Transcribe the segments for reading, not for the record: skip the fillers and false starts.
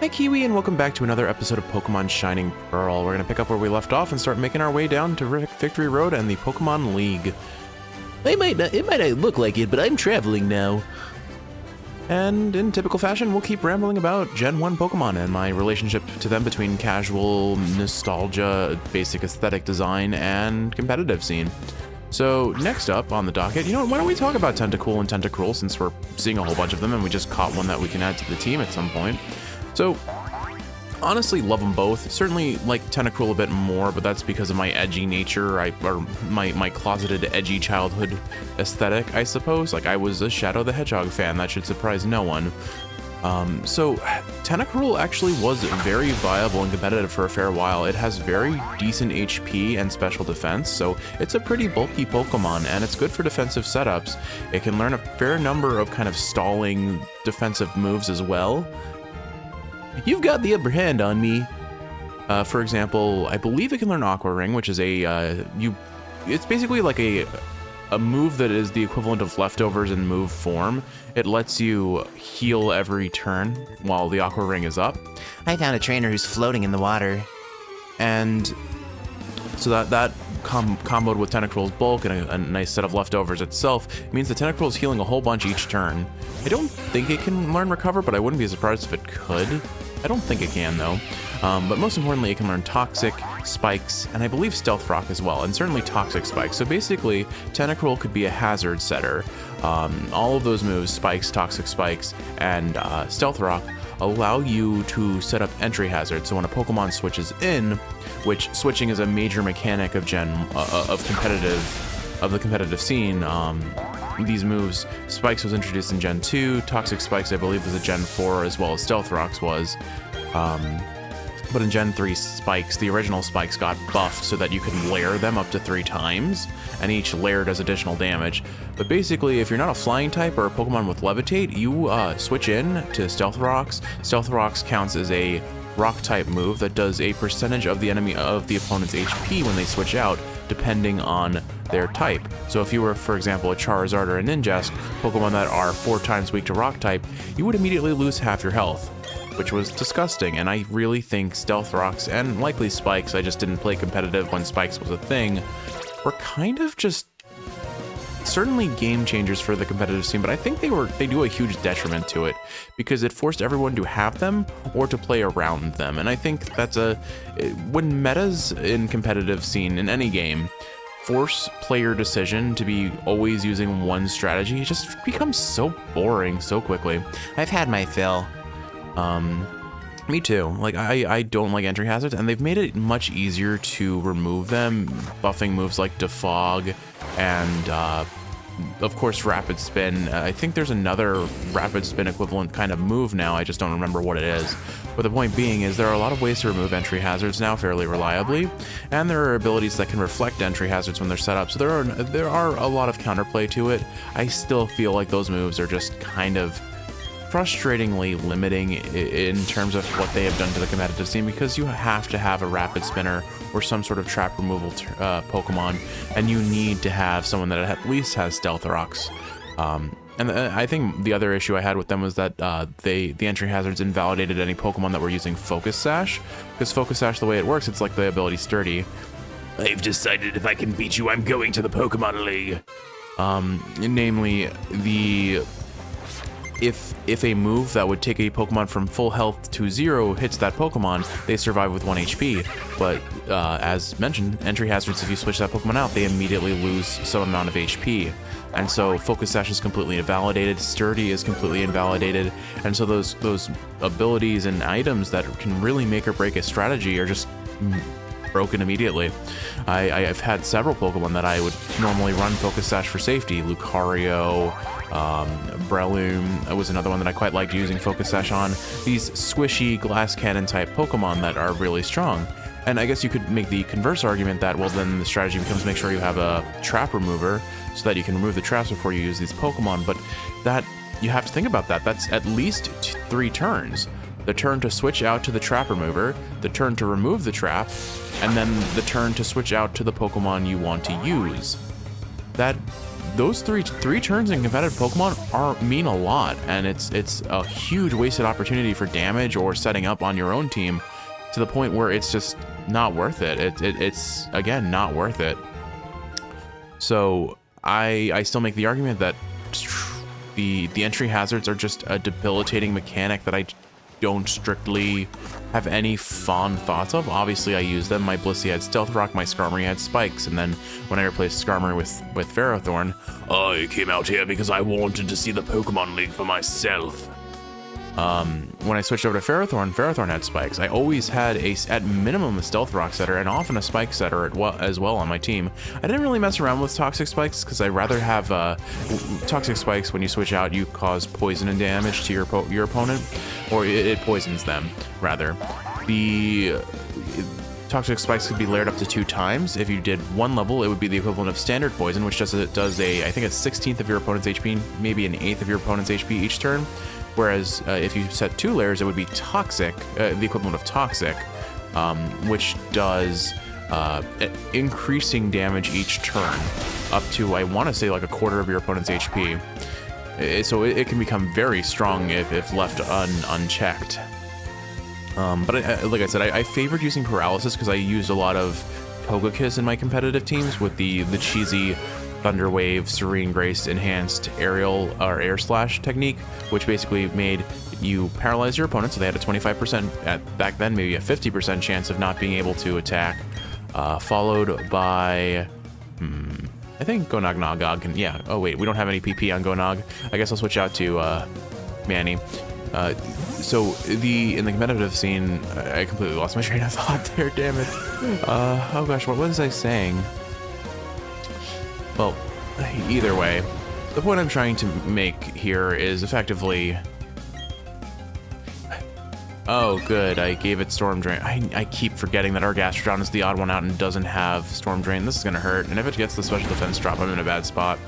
Hi Kiwi, and welcome back to another episode of Pokemon Shining Pearl. We're going to pick up where we left off and start making our way down to Victory Road and the Pokemon League. It might not look like it, but I'm traveling now. And in typical fashion, we'll keep rambling about Gen 1 Pokemon and my relationship to them between casual, nostalgia, basic aesthetic design, and competitive scene. So next up on the docket, why don't we talk about Tentacool and Tentacruel, since we're seeing a whole bunch of them and we just caught one that we can add to the team at some point. So, honestly, love them both. Certainly like Tentacruel a bit more, but that's because of my edgy nature, or my closeted edgy childhood aesthetic, I suppose. Like, I was a Shadow the Hedgehog fan. That should surprise no one. So Tentacruel actually was very viable and competitive for a fair while. It has very decent HP and special defense, so it's a pretty bulky Pokemon, and it's good for defensive setups. It can learn a fair number of kind of stalling defensive moves as well. You've got the upper hand on me. For example, I believe it can learn Aqua Ring, which is it's basically like a move that is the equivalent of leftovers in move form. It lets you heal every turn while the Aqua Ring is up. I found a trainer who's floating in the water. And so that comboed with Tentacruel's bulk and a nice set of leftovers itself means that Tentacruel is healing a whole bunch each turn. I don't think it can learn Recover, but I wouldn't be surprised if it could. I don't think it can, though. But most importantly, it can learn Toxic, Spikes, and I believe Stealth Rock as well, and certainly Toxic Spikes. So basically, Tentacruel could be a hazard setter. All of those moves, Spikes, Toxic Spikes, and Stealth Rock, allow you to set up entry hazards. So when a Pokemon switches in, which switching is a major mechanic of the competitive scene, these moves, Spikes was introduced in Gen 2, Toxic Spikes I believe was a Gen 4, as well as Stealth Rocks was. But in Gen 3, Spikes, the original Spikes, got buffed so that you could layer them up to 3 times, and each layer does additional damage. But basically, if you're not a flying type or a Pokemon with Levitate, you switch in to Stealth Rocks. Stealth Rocks counts as a rock type move that does a percentage of the opponent's HP when they switch out, depending on their type. So if you were, for example, a Charizard or a Ninjask, Pokemon that are 4 times weak to rock type, you would immediately lose half your health, which was disgusting. And I really think Stealth Rocks, and likely Spikes, I just didn't play competitive when Spikes was a thing, were kind of just certainly game changers for the competitive scene, but I think they do a huge detriment to it because it forced everyone to have them or to play around them. And I think that's when metas in competitive scene in any game force player decision to be always using one strategy, it just becomes so boring so quickly. I've had my fill. Me too. Like, I don't like entry hazards, and they've made it much easier to remove them, buffing moves like Defog and of course Rapid Spin. I think there's another Rapid Spin equivalent kind of move now, I just don't remember what it is. But the point being is there are a lot of ways to remove entry hazards now fairly reliably, and there are abilities that can reflect entry hazards when they're set up, so there are a lot of counterplay to it. I still feel like those moves are just kind of frustratingly limiting in terms of what they have done to the competitive scene, because you have to have a Rapid Spinner or some sort of trap removal Pokemon, and you need to have someone that at least has Stealth Rocks. And I think the other issue I had with them was that the entry hazards invalidated any Pokemon that were using Focus Sash, because Focus Sash, the way it works, it's like the ability Sturdy. I've decided if I can beat you, I'm going to the Pokemon League. Namely, if a move that would take a Pokemon from full health to 0 hits that Pokemon, they survive with 1 HP. But as mentioned, entry hazards, if you switch that Pokemon out, they immediately lose some amount of HP. And so Focus Sash is completely invalidated, Sturdy is completely invalidated, and so those abilities and items that can really make or break a strategy are just broken immediately. I've had several Pokemon that I would normally run Focus Sash for safety. Lucario, Breloom was another one that I quite liked using Focus Sash on. These squishy glass cannon type Pokemon that are really strong. And I guess you could make the converse argument that, well, then the strategy becomes make sure you have a trap remover so that you can remove the traps before you use these Pokemon. But that, you have to think about that. That's at least 3 turns. The turn to switch out to the trap remover, the turn to remove the trap, and then the turn to switch out to the Pokemon you want to use. That those three turns in competitive Pokemon mean a lot, and it's a huge wasted opportunity for damage or setting up on your own team, to the point where it's just not worth it. It's again not worth it. So I still make the argument that the entry hazards are just a debilitating mechanic that I don't strictly have any fond thoughts of. Obviously, I use them. My Blissey had Stealth Rock, my Skarmory had Spikes, and then when I replaced Skarmory with Ferrothorn, I came out here because I wanted to see the Pokemon League for myself. when I switched over to Ferrothorn had Spikes. I always had at minimum a Stealth Rock setter and often a Spike setter as well on my team. I didn't really mess around with Toxic Spikes because I rather have Toxic Spikes. When you switch out, you cause poison and damage to your opponent, or it poisons them rather. The Toxic Spikes could be layered up to 2 times. If you did 1 level, it would be the equivalent of Standard Poison, which does I think a 16th of your opponent's HP, maybe an 1/8 of your opponent's HP each turn. Whereas if you set 2 layers, it would be Toxic, the equivalent of Toxic, which does increasing damage each turn, up to, I want to say, like 1/4 of your opponent's HP. So it can become very strong if left unchecked. But like I said, I favored using Paralysis because I used a lot of Togekiss in my competitive teams with the cheesy Thunder Wave, Serene Grace enhanced aerial or air slash technique, which basically made you paralyze your opponent, so they had a 25%, back then maybe a 50% chance of not being able to attack, followed by, I think Gonag can, yeah, oh wait, we don't have any PP on Gonag. I guess I'll switch out to Manny. So in the competitive scene, I completely lost my train of thought there, damn it. Oh gosh, what was I saying? Well, either way, the point I'm trying to make here is effectively... Oh, good, I gave it Storm Drain. I keep forgetting that our Gastrodon is the odd one out and doesn't have Storm Drain. This is gonna hurt, and if it gets the special defense drop, I'm in a bad spot.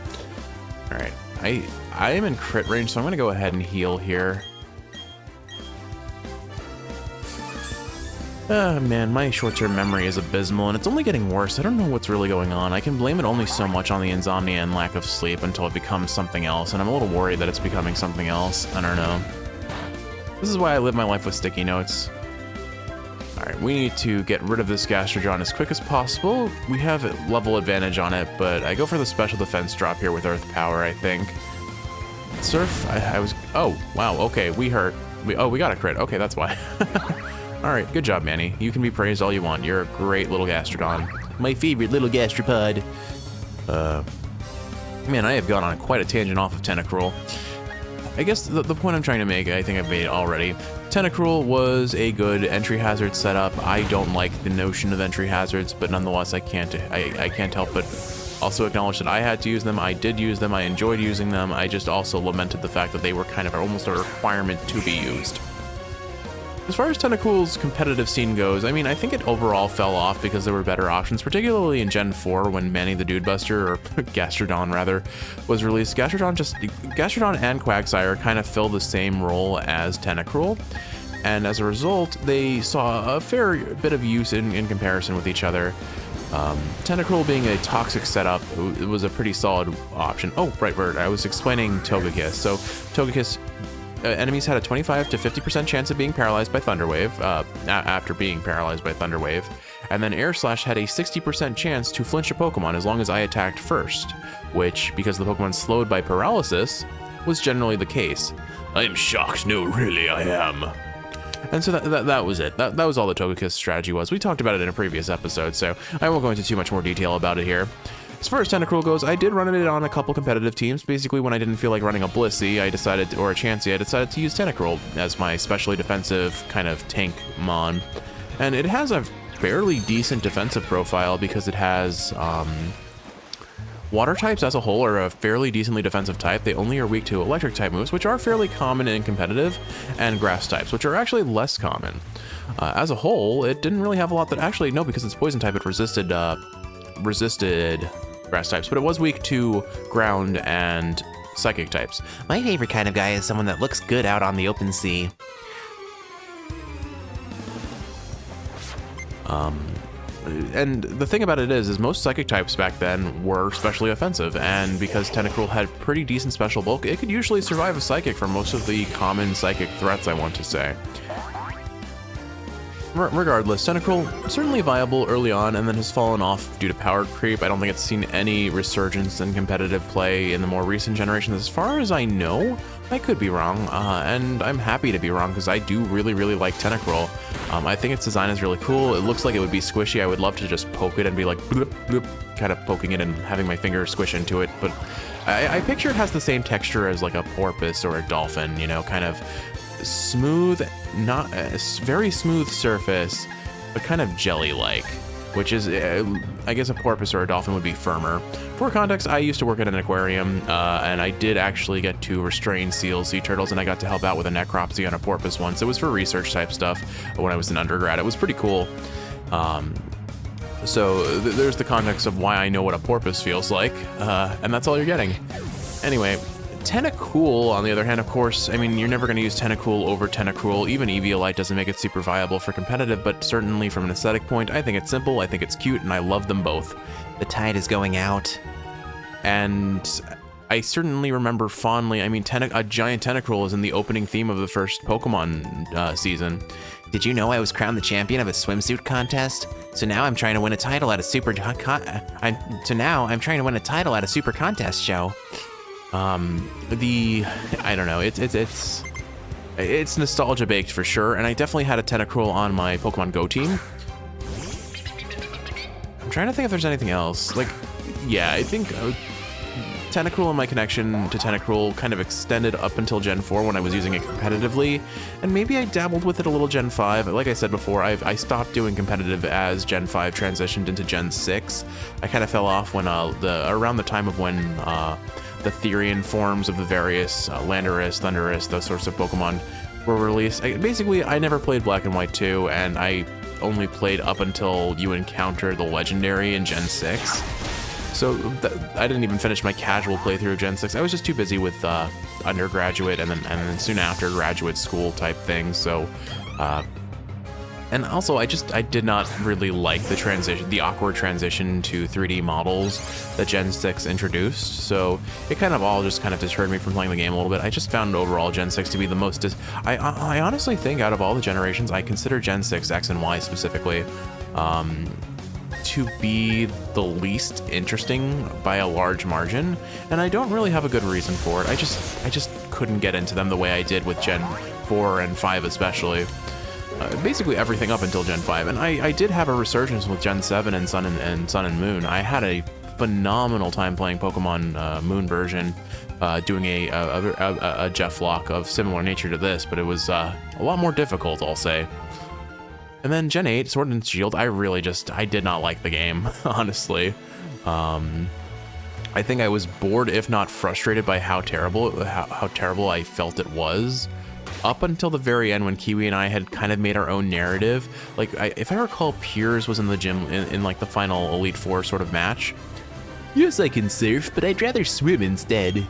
Alright, I am in crit range, so I'm gonna go ahead and heal here. Man, my short-term memory is abysmal, and it's only getting worse. I don't know what's really going on. I can blame it only so much on the insomnia and lack of sleep until it becomes something else, and I'm a little worried that it's becoming something else. I don't know. This is why I live my life with sticky notes. Alright, we need to get rid of this Gastrodon as quick as possible. We have a level advantage on it, but I go for the special defense drop here with Earth Power, I think. Surf? I was... Oh, wow, okay, we hurt. We got a crit. Okay, that's why. Alright, good job, Manny. You can be praised all you want. You're a great little Gastrodon. My favorite little gastropod. Man, I have gone on quite a tangent off of Tentacruel. I guess the point I'm trying to make, I think I've made already. Tentacruel was a good entry hazard setup. I don't like the notion of entry hazards, but nonetheless, I can't help but also acknowledge that I had to use them. I did use them. I enjoyed using them. I just also lamented the fact that they were kind of almost a requirement to be used. As far as Tentacruel's competitive scene goes, I mean, I think it overall fell off because there were better options, particularly in Gen 4 when Manny the Dude Buster, or Gastrodon rather, was released. Gastrodon and Quagsire kind of fill the same role as Tentacruel, and as a result, they saw a fair bit of use in comparison with each other. Tentacruel being a toxic setup, it was a pretty solid option. Oh, right, I was explaining Togekiss. So, Togekiss... enemies had a 25 to 50% chance of being paralyzed by Thunder Wave, after being paralyzed by Thunder Wave, and then Air Slash had a 60% chance to flinch a Pokemon as long as I attacked first, which, because the Pokemon's slowed by paralysis, was generally the case. I am shocked, no really I am. And so that was it. That was all the Togekiss strategy was. We talked about it in a previous episode, so I won't go into too much more detail about it here. As far as Tentacruel goes, I did run it on a couple competitive teams. Basically, when I didn't feel like running a Blissey, or a Chansey, I decided to use Tentacruel as my specially defensive kind of tank mon. And it has a fairly decent defensive profile because it has water types as a whole are a fairly decently defensive type. They only are weak to electric type moves, which are fairly common in competitive, and grass types, which are actually less common. As a whole, it didn't really have a lot that actually, no, because it's poison type, it resisted grass types, but it was weak to ground and psychic types. My favorite kind of guy is someone that looks good out on the open sea. and the thing about it is most psychic types back then were especially offensive, and because Tentacruel had pretty decent special bulk, it could usually survive a psychic for most of the common psychic threats, I want to say. Regardless, Tentacruel certainly viable early on and then has fallen off due to power creep. I don't think it's seen any resurgence in competitive play in the more recent generations. As far as I know, I could be wrong, and I'm happy to be wrong because I do really like Tentacruel. I think its design is really cool. It looks like it would be squishy. I would love to just poke it and be like bloop, bloop, kind of poking it and having my finger squish into it, but I picture it has the same texture as like a porpoise or a dolphin, you know, kind of smooth, not very smooth surface, but kind of jelly-like, which is, I guess a porpoise or a dolphin would be firmer. For context, I used to work at an aquarium, and I did actually get to restrain seal sea turtles, and I got to help out with a necropsy on a porpoise once. It was for research type stuff when I was in undergrad. It was pretty cool. So there's the context of why I know what a porpoise feels like, and that's all you're getting. Anyway, Tentacool, on the other hand, of course, I mean, you're never going to use Tentacool over Tentacruel. Even Eviolite doesn't make it super viable for competitive, but certainly from an aesthetic point, I think it's simple, I think it's cute, and I love them both. The tide is going out. And I certainly remember fondly, I mean, a giant Tentacruel is in the opening theme of the first Pokemon season. Did you know I was crowned the champion of a swimsuit contest? So now I'm trying to win a title at a super contest show. I don't know, it's nostalgia baked for sure, and I definitely had a Tentacruel on my Pokemon Go team. I'm trying to think if there's anything else. Like, yeah, I think Tentacruel and my connection to Tentacruel kind of extended up until Gen 4 when I was using it competitively, and maybe I dabbled with it a little Gen 5. Like I said before, I stopped doing competitive as Gen 5 transitioned into Gen 6. I kind of fell off when around the time of when the Therian forms of the various Landorus, Thundurus, those sorts of Pokemon were released. Basically, I never played Black and White 2, and I only played up until you encounter the Legendary in Gen 6. So I didn't even finish my casual playthrough of Gen 6. I was just too busy with undergraduate and then soon after graduate school type things. So, and also I did not really like the awkward transition to 3D models that Gen 6 introduced. So it kind of deterred me from playing the game a little bit. I just found overall Gen 6 to be the most, I honestly think out of all the generations, I consider Gen 6 X and Y specifically, to be the least interesting by a large margin, and I don't really have a good reason for it. I just couldn't get into them the way I did with Gen 4 and 5 especially. Basically everything up until Gen 5, and I did have a resurgence with Gen 7 and Sun and Moon. I had a phenomenal time playing Pokemon Moon version, doing a Jeff Lock of similar nature to this, but it was a lot more difficult, I'll say. And then Gen 8, Sword and Shield, I did not like the game, honestly. I think I was bored, if not frustrated, by how terrible I felt it was. Up until the very end when Kiwi and I had kind of made our own narrative. Like, if I recall, Piers was in the gym in like the final Elite Four sort of match. Yes, I can surf, but I'd rather swim instead.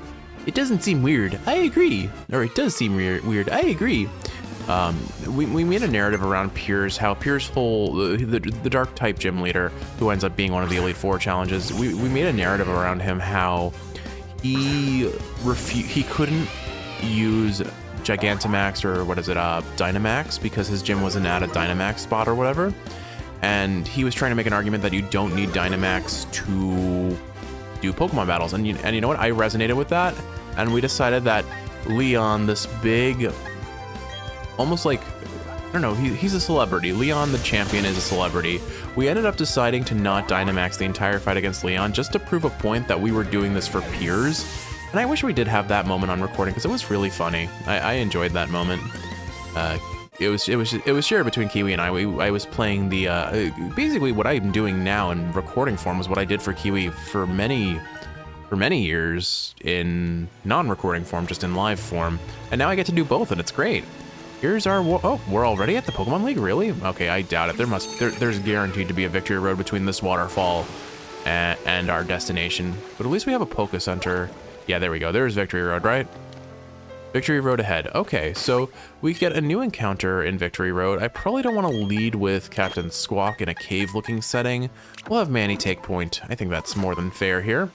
It doesn't seem weird. I agree. Or it does seem weird. I agree. We made a narrative around Piers, how Piers' the dark type gym leader who ends up being one of the Elite Four challenges, we made a narrative around him how he couldn't use Gigantamax or Dynamax because his gym wasn't at a Dynamax spot or whatever, and he was trying to make an argument that you don't need Dynamax to do Pokemon battles, and you know what, I resonated with that, and we decided that Leon, this big, almost like, I don't know, he's a celebrity. Leon the champion is a celebrity. We ended up deciding to not Dynamax the entire fight against Leon just to prove a point that we were doing this for Piers. And I wish we did have that moment on recording because it was really funny. I enjoyed that moment. It was shared between Kiwi and I. I was playing the basically what I'm doing now in recording form was what I did for Kiwi for many years in non-recording form, just in live form. And now I get to do both, and it's great. Here's our, we're already at the Pokemon League, really? Okay, I doubt it. There's guaranteed to be a victory road between this waterfall and our destination. But at least we have a Poké Center. Yeah, there we go. There's Victory Road, right? Victory Road ahead. Okay, so we get a new encounter in Victory Road. I probably don't want to lead with Captain Squawk in a cave-looking setting. We'll have Manny take point. I think that's more than fair here.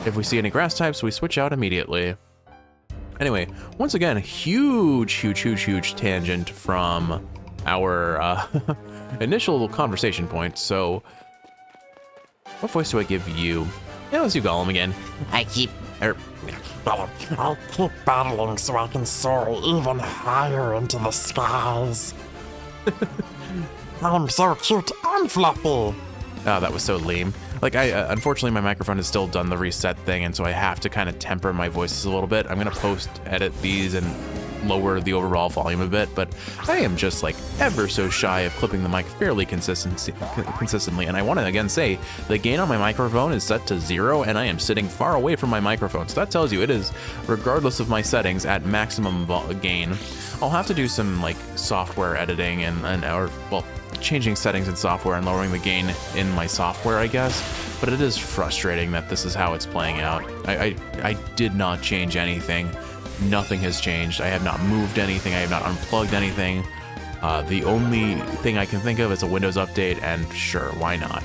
If we see any grass types, we switch out immediately. Anyway, once again, huge tangent from our initial conversation point. So, what voice do I give you? Yeah, let's do Gollum again. I'll keep battling so I can soar even higher into the skies. I'm so cute and fluffy. Oh, that was so lame. Like, unfortunately, my microphone has still done the reset thing, and so I have to kind of temper my voices a little bit. I'm gonna post-edit these and lower the overall volume a bit, but I am just like ever so shy of clipping the mic fairly consistently. And I want to again say the gain on my microphone is set to 0, and I am sitting far away from my microphone. So that tells you it is, regardless of my settings, at maximum gain. I'll have to do some like software editing or changing settings in software and lowering the gain in my software, I guess. But it is frustrating that this is how it's playing out. I did not change anything. Nothing has changed. I have not moved anything. I have not unplugged anything. The only thing I can think of is a Windows update, and sure, why not?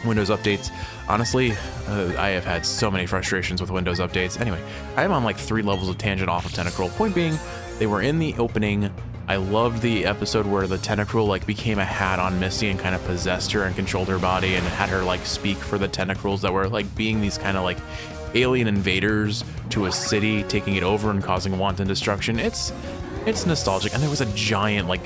Windows updates. Honestly, I have had so many frustrations with Windows updates. Anyway, I am on like 3 levels of tangent off of Tentacruel. Point being, they were in the opening. I loved the episode where the Tentacruel like became a hat on Misty and kind of possessed her and controlled her body and had her like speak for the Tentacruels that were like being these kind of like alien invaders to a city, taking it over and causing wanton destruction. It's nostalgic, and there was a giant like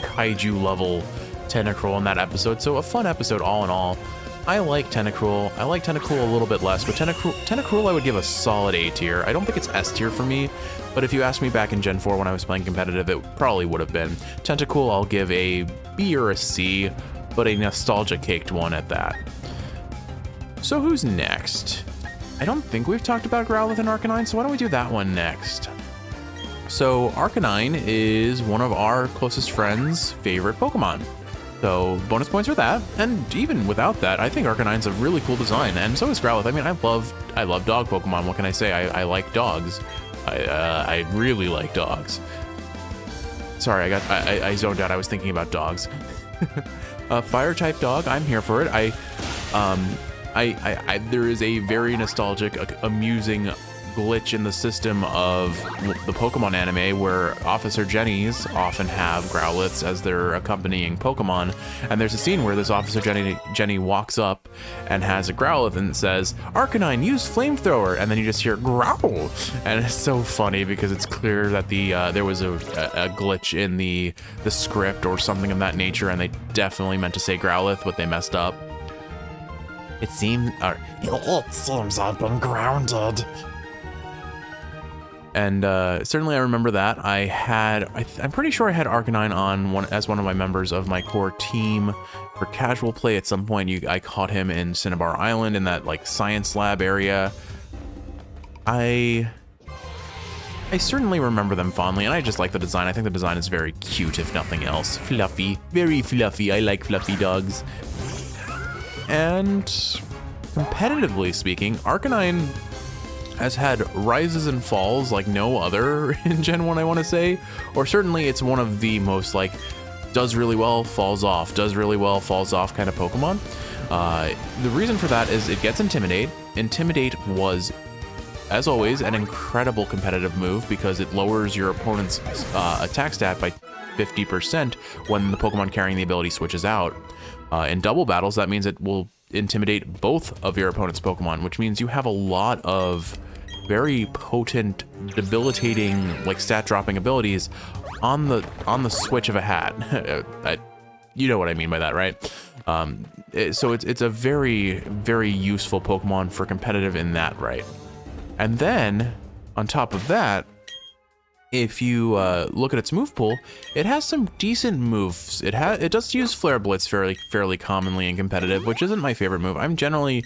kaiju level Tentacruel in that episode, so a fun episode all in all. I like Tentacruel. I like Tentacruel a little bit less, but Tentacruel I would give a solid A tier. I don't think it's S tier for me, but if you asked me back in Gen 4 when I was playing competitive, it probably would have been. Tentacruel I'll give a B or a C, but a nostalgia caked one at that. So who's next? I don't think we've talked about Growlithe and Arcanine, so why don't we do that one next? So Arcanine is one of our closest friends' favorite Pokemon. So bonus points for that, and even without that, I think Arcanine's a really cool design, and so is Growlithe. I mean, I love dog Pokemon. What can I say? I like dogs. I really like dogs. Sorry, I zoned out. I was thinking about dogs. A fire type dog. I'm here for it. There is a very nostalgic, amusing glitch in the system of the Pokemon anime where Officer Jennies often have Growliths as their accompanying Pokemon, and there's a scene where this Officer Jenny walks up and has a Growlithe and says, "Arcanine, use flamethrower," and then you just hear growl, and it's so funny because it's clear that there was a glitch in the script or something of that nature, and they definitely meant to say Growlithe, but they messed up. It seems I've been grounded. And certainly I remember that. I'm pretty sure I had Arcanine on as one of my members of my core team for casual play. At some point, I caught him in Cinnabar Island in that like science lab area. I certainly remember them fondly, and I just like the design. I think the design is very cute, if nothing else. Fluffy, very fluffy. I like fluffy dogs. And competitively speaking, Arcanine has had rises and falls like no other in Gen 1, I want to say. Or certainly it's one of the most like does really well, falls off, does really well, falls off kind of Pokemon. The reason for that is it gets Intimidate. Intimidate was, as always, an incredible competitive move because it lowers your opponent's attack stat by 50% when the Pokemon carrying the ability switches out. In double battles, that means it will intimidate both of your opponent's Pokemon, which means you have a lot of very potent, debilitating, like stat dropping abilities on the switch of a hat. You know what I mean by that, right? So it's a very, very useful Pokemon for competitive in that right. And then on top of that, if you look at its move pool, it has some decent moves. It does use Flare Blitz fairly commonly in competitive, which isn't my favorite move. I generally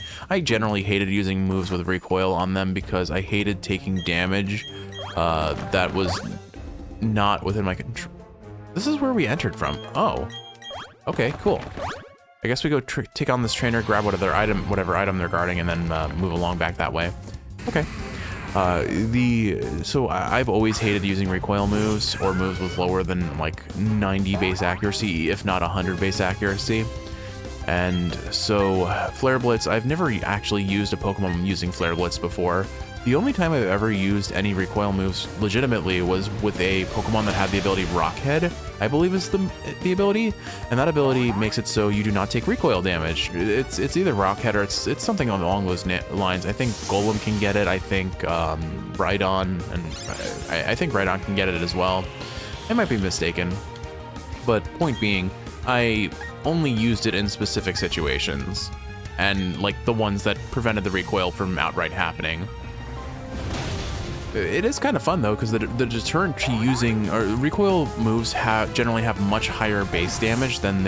hated using moves with recoil on them because I hated taking damage that was not within my control. This is where we entered from. Oh, okay, cool. I guess we go take on this trainer, grab whatever item they're guarding, and then move along back that way. Okay. I've always hated using recoil moves or moves with lower than like 90 base accuracy, if not 100 base accuracy. And so Flare Blitz, I've never actually used a Pokemon using Flare Blitz before. The only time I've ever used any recoil moves legitimately was with a Pokemon that had the ability Rockhead, I believe is the ability, and that ability makes it so you do not take recoil damage. It's either Rockhead or it's something along those lines. I think Golem can get it. I think Rhydon, and I think Rhydon can get it as well. I might be mistaken, but point being, I only used it in specific situations, and like the ones that prevented the recoil from outright happening. It is kind of fun though, because the deterrent to using recoil moves generally have much higher base damage than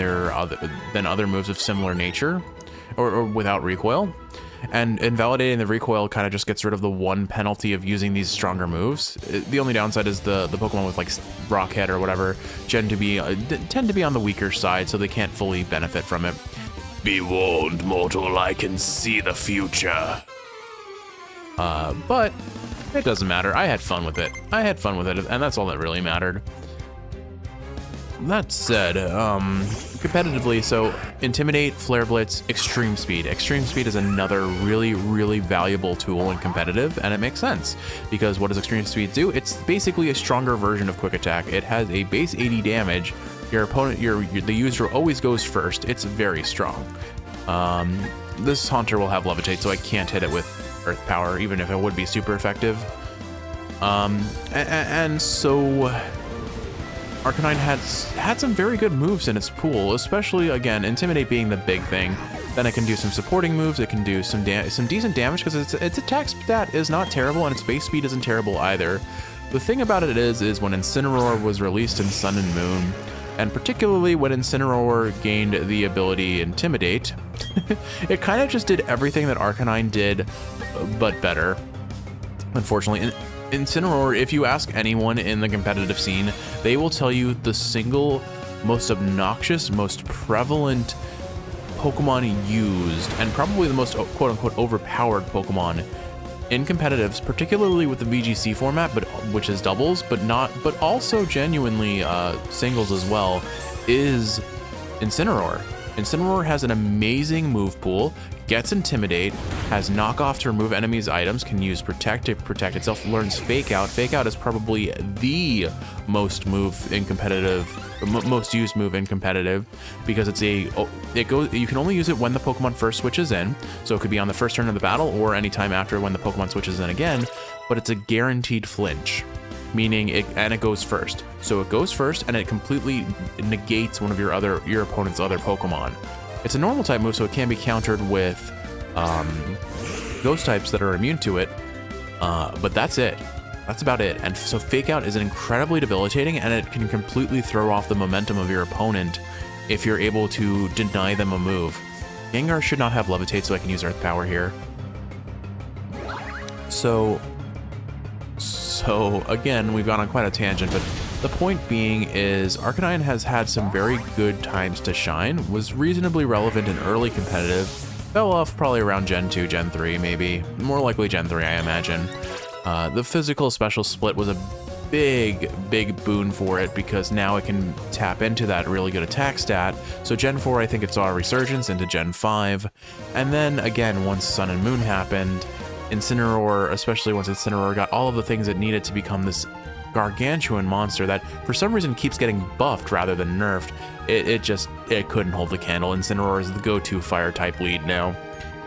other moves of similar nature, or without recoil. And invalidating the recoil kind of just gets rid of the one penalty of using these stronger moves. The only downside is the Pokemon with like Rockhead or whatever tend to be on the weaker side, so they can't fully benefit from it. Be warned, mortal, I can see the future. But it doesn't matter. I had fun with it. And that's all that really mattered. That said, competitively, so Intimidate, Flare Blitz, Extreme Speed. Extreme Speed is another really, really valuable tool in competitive, and it makes sense, because what does Extreme Speed do? It's basically a stronger version of Quick Attack. It has a base 80 damage. Your opponent, the user always goes first. It's very strong. This Haunter will have Levitate, so I can't hit it with Earth Power, even if it would be super effective. And so Arcanine had some very good moves in its pool, especially, again, Intimidate being the big thing. Then it can do some supporting moves, it can do some decent damage, because its attack stat is not terrible, and its base speed isn't terrible either. The thing about it is when Incineroar was released in Sun and Moon, and particularly when Incineroar gained the ability Intimidate, it kind of just did everything that Arcanine did, but better. Unfortunately, Incineroar, if you ask anyone in the competitive scene, they will tell you the single most obnoxious, most prevalent Pokemon used, and probably the most quote-unquote overpowered Pokemon in competitives, particularly with the VGC format, which is doubles, but also genuinely singles as well, is Incineroar. Incineroar has an amazing move pool, gets Intimidate, has Knockoff to remove enemies' items, can use Protect to protect itself, learns Fake Out. Fake Out is probably the most used move in competitive, because you can only use it when the Pokemon first switches in, so it could be on the first turn of the battle or anytime after when the Pokemon switches in again, but it's a guaranteed flinch. Meaning it goes first. So it goes first and it completely negates one of your opponent's other Pokemon. It's a normal type move, so it can be countered with ghost types that are immune to it. But that's it. That's about it. And so Fake Out is incredibly debilitating, and it can completely throw off the momentum of your opponent if you're able to deny them a move. Gengar should not have Levitate, so I can use Earth Power here. So again, we've gone on quite a tangent, but the point being is Arcanine has had some very good times to shine, was reasonably relevant in early competitive, fell off probably around Gen 2, Gen 3 maybe, more likely Gen 3 I imagine. The physical special split was a big boon for it, because now it can tap into that really good attack stat. So Gen 4, I think it saw a resurgence into Gen 5, and then again, once Sun and Moon happened, Incineroar, especially once Incineroar got all of the things it needed to become this gargantuan monster that for some reason keeps getting buffed rather than nerfed, it couldn't hold the candle. Incineroar is the go-to fire type lead now.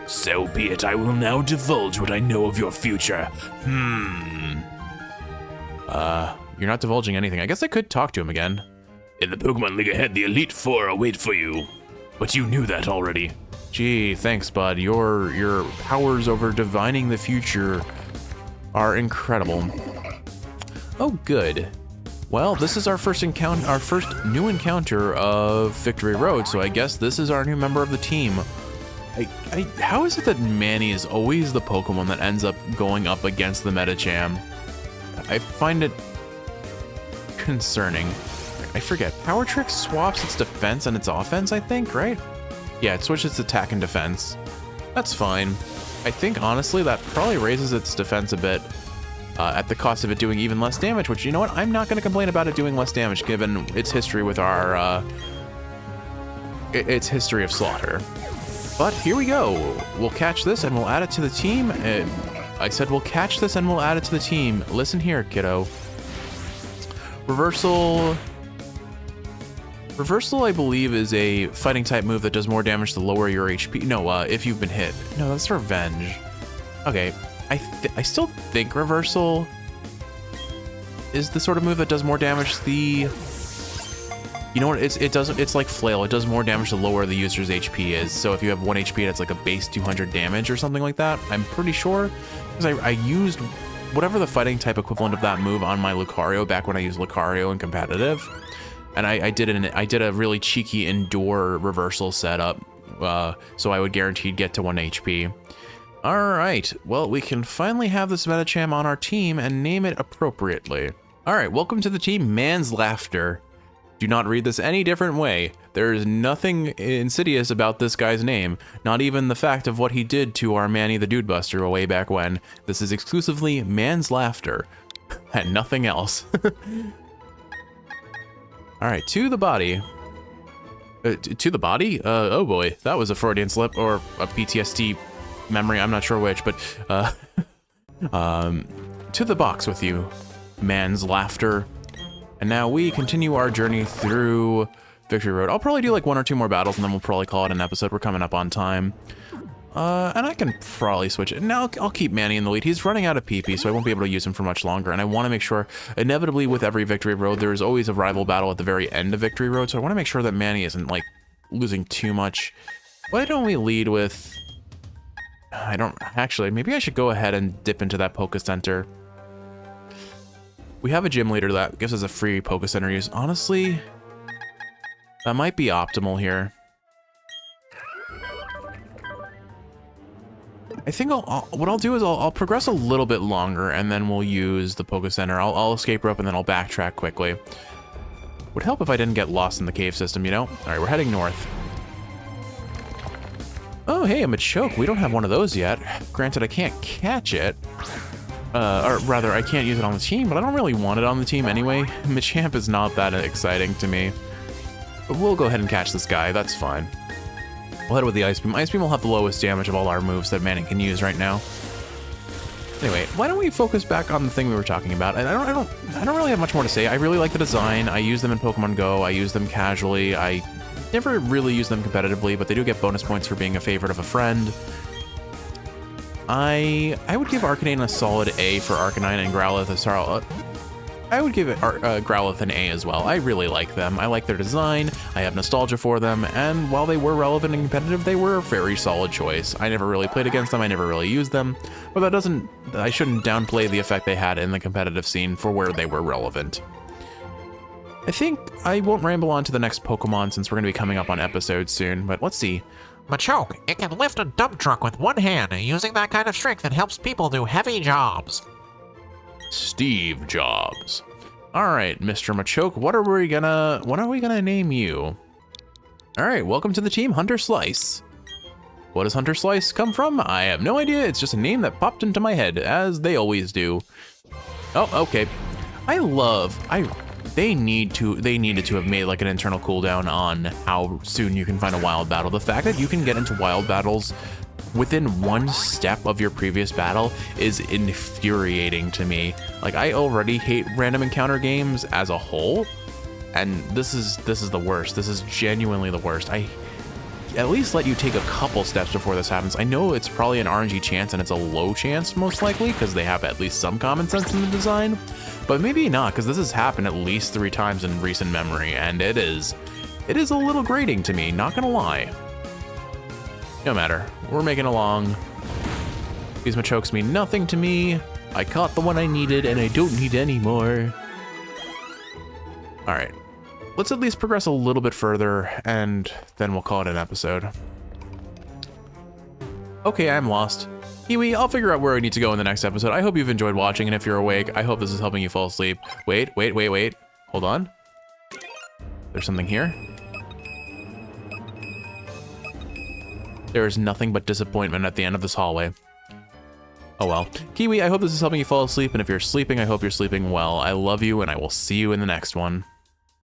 So be it, I will now divulge what I know of your future. You're not divulging anything. I guess I could talk to him again. In the Pokemon League ahead, the Elite Four await for you. But you knew that already. Gee, thanks, bud. Your powers over divining the future are incredible. Oh, good. Well, this is our first new encounter of Victory Road, so I guess this is our new member of the team. How is it that Manny is always the Pokemon that ends up going up against the Medicham? I find it concerning. I forget. Power Trick swaps its defense and its offense, I think, right? Yeah, it switches its attack and defense. That's fine. I think, honestly, that probably raises its defense a bit. at the cost of it doing even less damage, which, you know what, I'm not going to complain about it doing less damage given its history with our, its history of slaughter. But here we go. We'll catch this and we'll add it to the team. I said we'll catch this and we'll add it to the team. Listen here, kiddo. Reversal, I believe, is a fighting type move that does more damage to lower your HP. No, if you've been hit. No, that's Revenge. Okay, I still think Reversal is the sort of move that does more damage to the... You know what, it's like Flail. It does more damage the lower the user's HP is. So if you have 1 HP, that's like a base 200 damage or something like that. I'm pretty sure, because I used whatever the fighting type equivalent of that move on my Lucario back when I used Lucario in competitive. And I did a really cheeky Endure Reversal setup, so I would guaranteed get to 1 HP. All right, well, we can finally have this Metacham on our team and name it appropriately. All right, welcome to the team, Man's Laughter. Do not read this any different way. There is nothing insidious about this guy's name, not even the fact of what he did to our Manny the Dude Buster way back when. This is exclusively Man's Laughter, and nothing else. All right, to the body. To the body? Oh boy, that was a Freudian slip or a PTSD memory, I'm not sure which, but to the box with you, Man's Laughter. And now we continue our journey through Victory Road. I'll probably do like 1 or 2 more battles and then we'll probably call it an episode. We're coming up on time. And I can probably switch it. Now I'll keep Manny in the lead. He's running out of PP, so I won't be able to use him for much longer. And I want to make sure, inevitably with every Victory Road, there is always a rival battle at the very end of Victory Road. So I want to make sure that Manny isn't like losing too much. Why don't we lead with... I don't... Actually, maybe I should go ahead and dip into that Poké Center. We have a gym leader that gives us a free Poké Center use. Honestly, that might be optimal here. I think what I'll do is I'll progress a little bit longer and then we'll use the Poké Center. I'll escape rope and then I'll backtrack quickly. Would help if I didn't get lost in the cave system, you know? All right, we're heading north. Oh, hey, a Machoke. We don't have one of those yet. Granted, I can't catch it. Or rather, I can't use it on the team, but I don't really want it on the team anyway. Machamp is not that exciting to me. But we'll go ahead and catch this guy, that's fine. We'll head with the Ice Beam. Ice Beam will have the lowest damage of all our moves that Manny can use right now. Anyway, why don't we focus back on the thing we were talking about? And I don't really have much more to say. I really like the design. I use them in Pokemon Go. I use them casually. I never really use them competitively, but they do get bonus points for being a favorite of a friend. I would give Arcanine a solid A for Arcanine and Growlithe a solid... I would give it Growlithe an A as well. I really like them. I like their design. I have nostalgia for them. And while they were relevant and competitive, they were a very solid choice. I never really played against them. I never really used them. But that doesn't... I shouldn't downplay the effect they had in the competitive scene for where they were relevant. I think I won't ramble on to the next Pokemon since we're going to be coming up on episodes soon. But let's see. Machoke, it can lift a dump truck with one hand. Using that kind of strength, it helps people do heavy jobs. Steve Jobs. All right, Mr. Machoke, what are we gonna name you? All right, welcome to the team, Hunter Slice. What does Hunter Slice come from? I have no idea. It's just a name that popped into my head, as they always do. Oh, okay. They needed to have made like an internal cooldown on how soon you can find a wild battle. The fact that you can get into wild battles within 1 step of your previous battle is infuriating to me. Like, I already hate random encounter games as a whole, and this is the worst. This is genuinely the worst. I at least let you take a couple steps before this happens. I know it's probably an RNG chance and it's a low chance most likely because they have at least some common sense in the design, but maybe not, because this has happened at least 3 times in recent memory, and it is a little grating to me, not gonna lie. No matter, we're making along. These Machokes mean nothing to me. I caught the one I needed and I don't need any more. All right, let's at least progress a little bit further and then we'll call it an episode. Okay, I'm lost. Kiwi, I'll figure out where I need to go in the next episode. I hope you've enjoyed watching, and if you're awake, I hope this is helping you fall asleep. Wait. Hold on. There's something here. There is nothing but disappointment at the end of this hallway. Oh well. Kiwi, I hope this is helping you fall asleep, and if you're sleeping, I hope you're sleeping well. I love you, and I will see you in the next one.